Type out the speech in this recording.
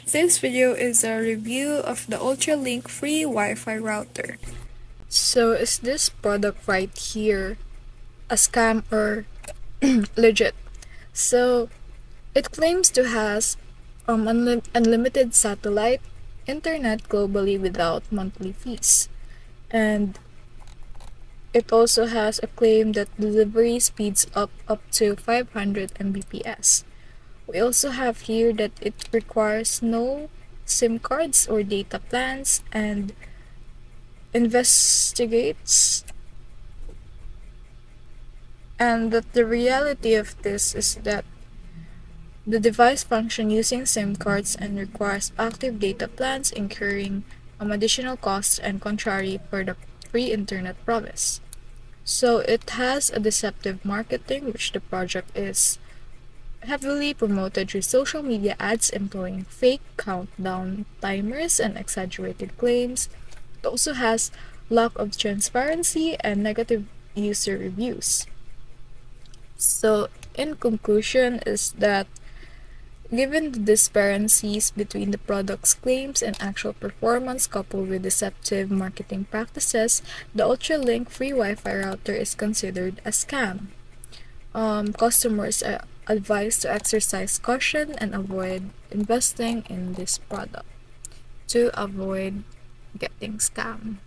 This video is a review of the Ultralink free Wi-Fi router. So is this product right here a scam or legit? So it claims to has unlimited satellite internet globally without monthly fees. And it also has a claim that delivery speeds up to 500 Mbps. We also have here that it requires no SIM cards or data plans and investigates and that the reality of this is that the device functions using SIM cards and requires active data plans incurring additional costs and contrary for the free internet promise. So it has a deceptive marketing which the project is heavily promoted through social media ads employing fake countdown timers and exaggerated claims. It also has lack of transparency and negative user reviews. So, in conclusion, is that given the discrepancies between the product's claims and actual performance coupled with deceptive marketing practices, the Ultralink free Wi-Fi router is considered a scam. Customers are advised to exercise caution and avoid investing in this product to avoid getting scammed.